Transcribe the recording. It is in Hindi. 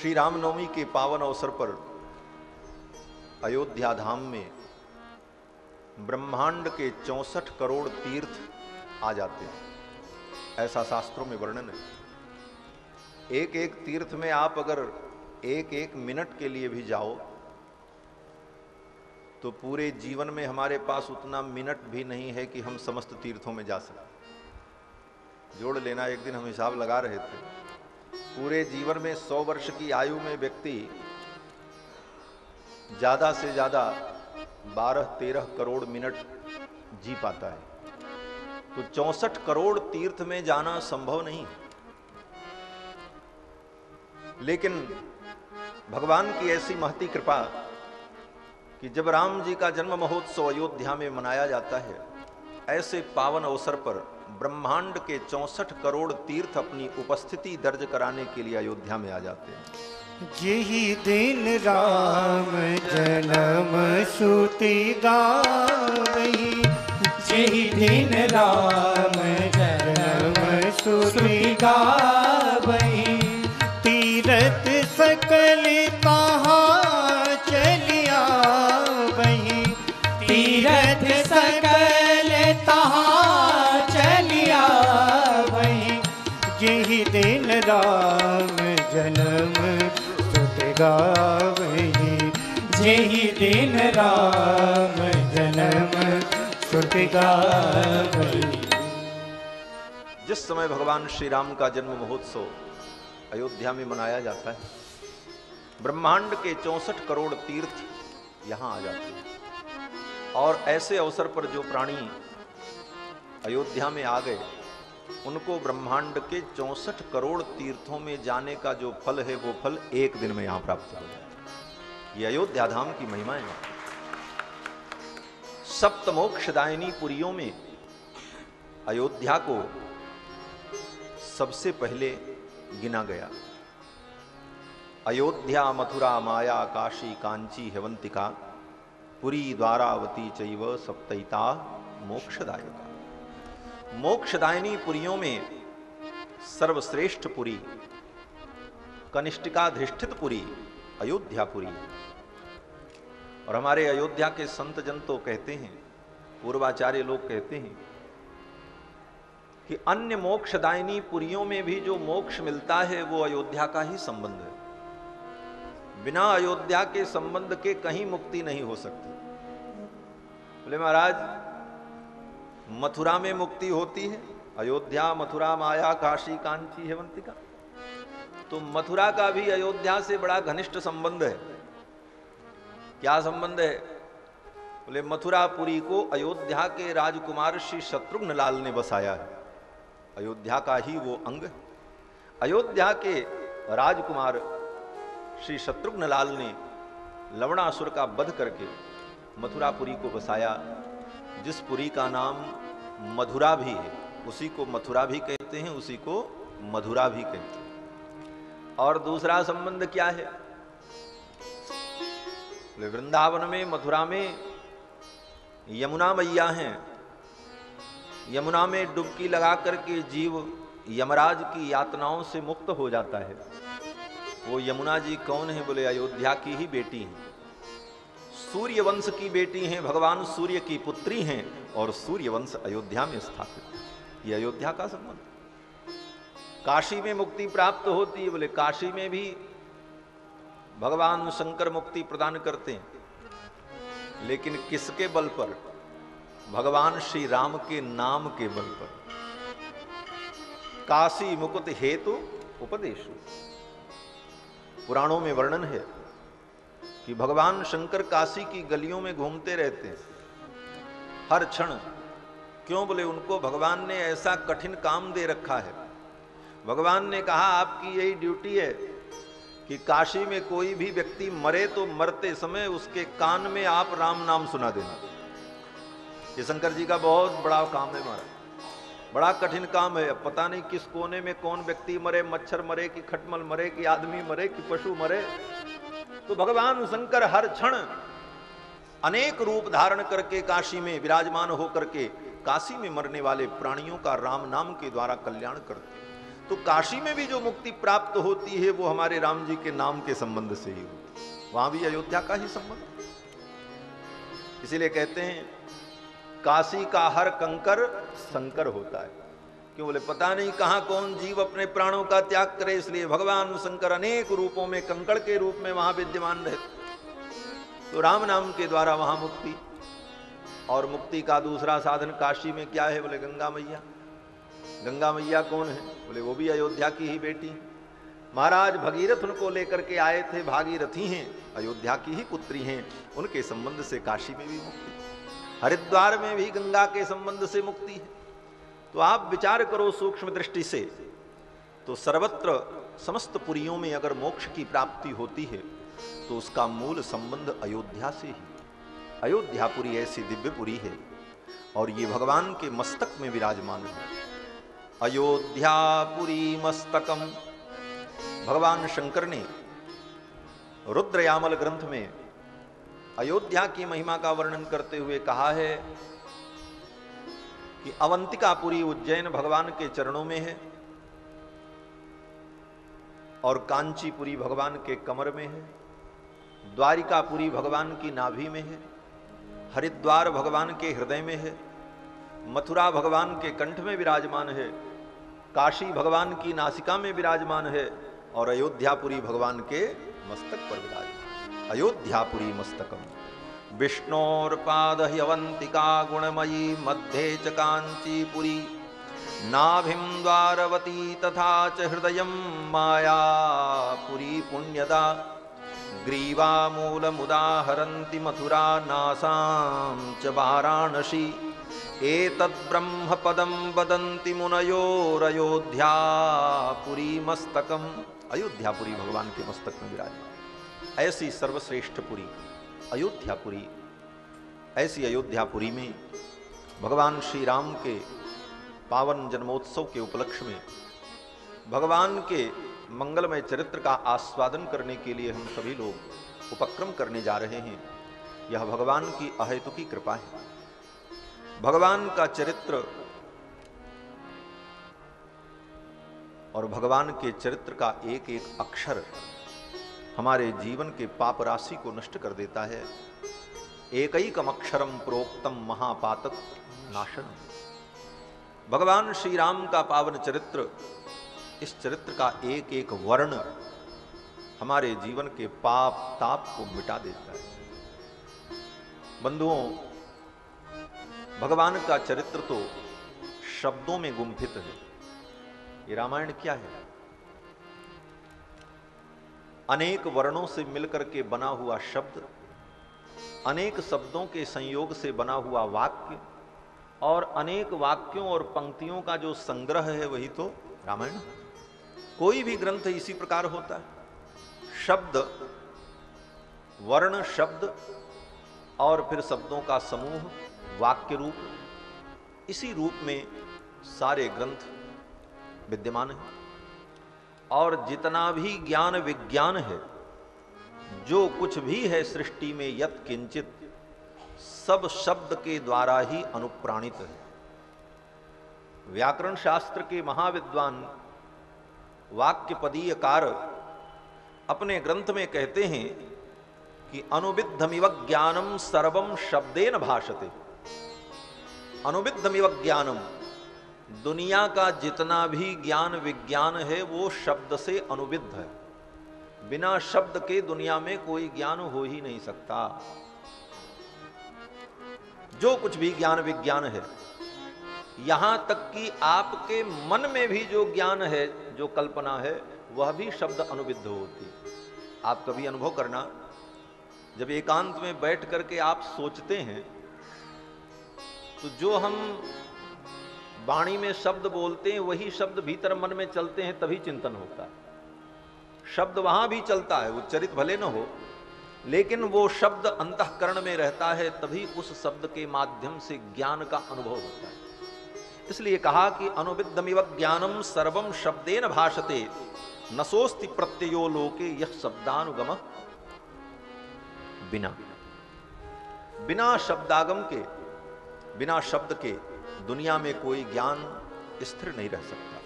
श्री रामनवमी के पावन अवसर पर अयोध्या धाम में ब्रह्मांड के 64 करोड़ तीर्थ आ जाते हैं, ऐसा शास्त्रों में वर्णन है। एक एक तीर्थ में आप अगर एक एक मिनट के लिए भी जाओ तो पूरे जीवन में हमारे पास उतना मिनट भी नहीं है कि हम समस्त तीर्थों में जा सकें। जोड़ लेना, एक दिन हम हिसाब लगा रहे थे, पूरे जीवन में 100 वर्ष की आयु में व्यक्ति ज्यादा से ज्यादा 12-13 करोड़ मिनट जी पाता है, तो 64 करोड़ तीर्थ में जाना संभव नहीं। लेकिन भगवान की ऐसी महती कृपा कि जब राम जी का जन्म महोत्सव अयोध्या में मनाया जाता है, ऐसे पावन अवसर पर ब्रह्मांड के 64 करोड़ तीर्थ अपनी उपस्थिति दर्ज कराने के लिए अयोध्या में आ जाते हैं। यही दिन राम जन्म सुति गावही, यही दिन राम जन्म सुति गावही, तीरथ सकल कहाँ चलिया वही, तीरथ सकल तहाँ चलिया वही, यही दिन राम जन्म सुति गावही, यही दिन राम जन्म सुति गावही। जिस समय भगवान श्री राम का जन्म महोत्सव अयोध्या में मनाया जाता है, ब्रह्मांड के 64 करोड़ तीर्थ यहां आ जाते हैं, और ऐसे अवसर पर जो प्राणी अयोध्या में आ गए उनको ब्रह्मांड के 64 करोड़ तीर्थों में जाने का जो फल है वो फल एक दिन में यहां प्राप्त हो जाए। ये अयोध्या धाम की महिमाएं हैं। सप्तमोक्षदायिनी पुरियों में अयोध्या को सबसे पहले गिना गया। अयोध्या, मथुरा, माया, काशी, कांची, हेवंतिका, पुरी, द्वारावती चैव सप्तैता मोक्षदायका। मोक्षदायिनी पुरियों में सर्वश्रेष्ठ पुरी, कनिष्ठिकाधिष्ठित पुरी अयोध्यापुरी। और हमारे अयोध्या के संत जन तो कहते हैं, पूर्वाचार्य लोग कहते हैं कि अन्य मोक्षदायिनी पुरियों में भी जो मोक्ष मिलता है वो अयोध्या का ही संबंध है। बिना अयोध्या के संबंध के कहीं मुक्ति नहीं हो सकती। बोले महाराज, मथुरा में मुक्ति होती है, अयोध्या, मथुरा, माया, काशी, कांची, हेवंतिका, तो मथुरा का भी अयोध्या से बड़ा घनिष्ठ संबंध है। क्या संबंध है? बोले मथुरापुरी को अयोध्या के राजकुमार श्री शत्रुघ्न लाल ने बसाया है, अयोध्या का ही वो अंग है। अयोध्या के राजकुमार श्री शत्रुघ्न लाल ने लवणासुर का वध करके मथुरापुरी को बसाया। जिस पुरी का नाम मधुरा भी है, उसी को मथुरा भी कहते हैं, उसी को मधुरा भी कहते हैं। और दूसरा संबंध क्या है? वृंदावन में, मथुरा में यमुना मैया हैं। यमुना में डुबकी लगा करके जीव यमराज की यातनाओं से मुक्त हो जाता है। वो यमुना जी कौन है? बोले अयोध्या की ही बेटी हैं, सूर्य वंश की बेटी हैं, भगवान सूर्य की पुत्री हैं, और सूर्य वंश अयोध्या में स्थापित। ये अयोध्या का संबंध। काशी में मुक्ति प्राप्त होती है, बोले काशी में भी भगवान शंकर मुक्ति प्रदान करते हैं, लेकिन किसके बल पर? भगवान श्री राम के नाम के बल पर। काशी मुकुट हेतु उपदेश। पुराणों में वर्णन है कि भगवान शंकर काशी की गलियों में घूमते रहते हैं हर क्षण। क्यों? बोले उनको भगवान ने ऐसा कठिन काम दे रखा है। भगवान ने कहा आपकी यही ड्यूटी है कि काशी में कोई भी व्यक्ति मरे तो मरते समय उसके कान में आप राम नाम सुना देना। ये शंकर जी का बहुत बड़ा काम है, हमारा बड़ा कठिन काम है। पता नहीं किस कोने में कौन व्यक्ति मरे, मच्छर मरे कि खटमल मरे कि आदमी मरे कि पशु मरे, तो भगवान शंकर हर क्षण अनेक रूप धारण करके काशी में विराजमान होकर के काशी में मरने वाले प्राणियों का राम नाम के द्वारा कल्याण करते। तो काशी में भी जो मुक्ति प्राप्त होती है वो हमारे राम जी के नाम के संबंध से ही होती है, वहां भी अयोध्या का ही संबंध। इसीलिए कहते हैं काशी का हर कंकर शंकर होता है। क्यों बोले पता नहीं कहां कौन जीव अपने प्राणों का त्याग करे, इसलिए भगवान शंकर अनेक रूपों में कंकड़ के रूप में वहां विद्यमान रहते। तो राम नाम के द्वारा वहां मुक्ति, और मुक्ति का दूसरा साधन काशी में क्या है? बोले गंगा मैया। गंगा मैया कौन है? बोले वो भी अयोध्या की ही बेटी है। महाराज भगीरथ उनको लेकर के आए थे, भागीरथी हैं, अयोध्या की ही पुत्री हैं, उनके संबंध से काशी में भी मुक्ति, हरिद्वार में भी गंगा के संबंध से मुक्ति है। तो आप विचार करो सूक्ष्म दृष्टि से, तो सर्वत्र समस्त पुरियों में अगर मोक्ष की प्राप्ति होती है तो उसका मूल संबंध अयोध्या से ही। अयोध्यापुरी ऐसी दिव्यपुरी है और ये भगवान के मस्तक में विराजमान है। अयोध्यापुरी मस्तकम, भगवान शंकर ने रुद्रयामल ग्रंथ में अयोध्या की महिमा का वर्णन करते हुए कहा है कि अवंतिकापुरी उज्जैन भगवान के चरणों में है, और कांचीपुरी भगवान के कमर में है, द्वारिकापुरी भगवान की नाभि में है, हरिद्वार भगवान के हृदय में है, मथुरा भगवान के कंठ में विराजमान है, काशी भगवान की नासिका में विराजमान है, और अयोध्यापुरी भगवान के मस्तक पर विराजमान। अयोध्यापुरी मस्तकम विष्णोर्पाद अवंतिका गुणमयी मध्ये च कांचीपुरी नाभिं द्वारवती तथा च हृदय मायापुरी पुण्यदा ग्रीवामूलमुदाहरन्ति मथुरा नासां च वाराणसी एतद्ब्रह्मपदं वदन्ति मुनयोरयोध्यापुरी मस्तकम। अयोध्यापुरी भगवान के मस्तक में विराजमान ऐसी सर्वश्रेष्ठ पुरी अयोध्यापुरी। ऐसी अयोध्यापुरी में भगवान श्री राम के पावन जन्मोत्सव के उपलक्ष्य में भगवान के मंगलमय चरित्र का आस्वादन करने के लिए हम सभी लोग उपक्रम करने जा रहे हैं। यह भगवान की अहेतुकी कृपा है। भगवान का चरित्र और भगवान के चरित्र का एक एक अक्षर हमारे जीवन के पाप राशि को नष्ट कर देता है। एकैकम अक्षरम प्रोक्तम महापातक नाशनम। भगवान श्री राम का पावन चरित्र, इस चरित्र का एक एक वर्ण हमारे जीवन के पाप ताप को मिटा देता है। बंधुओं, भगवान का चरित्र तो शब्दों में गुंफित है। ये रामायण क्या है? अनेक वर्णों से मिलकर के बना हुआ शब्द, अनेक शब्दों के संयोग से बना हुआ वाक्य, और अनेक वाक्यों और पंक्तियों का जो संग्रह है वही तो रामायण। कोई भी ग्रंथ इसी प्रकार होता है। शब्द, वर्ण, शब्द और फिर शब्दों का समूह, वाक्य रूप, इसी रूप में सारे ग्रंथ विद्यमान है। और जितना भी ज्ञान विज्ञान है, जो कुछ भी है सृष्टि में यत् किंचित, सब शब्द के द्वारा ही अनुप्राणित है। व्याकरण शास्त्र के महाविद्वान वाक्यपदीयकार अपने ग्रंथ में कहते हैं कि अनुविद्धमिव ज्ञानम सर्वम शब्देन भाषते। अनुविद्धमिव ज्ञानम, दुनिया का जितना भी ज्ञान विज्ञान है वो शब्द से अनुविद्ध है। बिना शब्द के दुनिया में कोई ज्ञान हो ही नहीं सकता। जो कुछ भी ज्ञान विज्ञान है, यहां तक कि आपके मन में भी जो ज्ञान है, जो कल्पना है, वह भी शब्द अनुविद्ध होती है। आप कभी अनुभव करना, जब एकांत में बैठ करके आप सोचते हैं तो जो हम वाणी में शब्द बोलते हैं वही शब्द भीतर मन में चलते हैं, तभी चिंतन होता है। शब्द वहां भी चलता है, उच्चरित भले न हो, लेकिन वो शब्द अंतःकरण में रहता है, तभी उस शब्द के माध्यम से ज्ञान का अनुभव होता है। इसलिए कहा कि अनुविद्धमिव ज्ञानम सर्वम शब्देन भाषते नसोस्ति प्रत्ययो लोके यह शब्दानुगम। बिना शब्दागम के, बिना शब्द के दुनिया में कोई ज्ञान स्थिर नहीं रह सकता।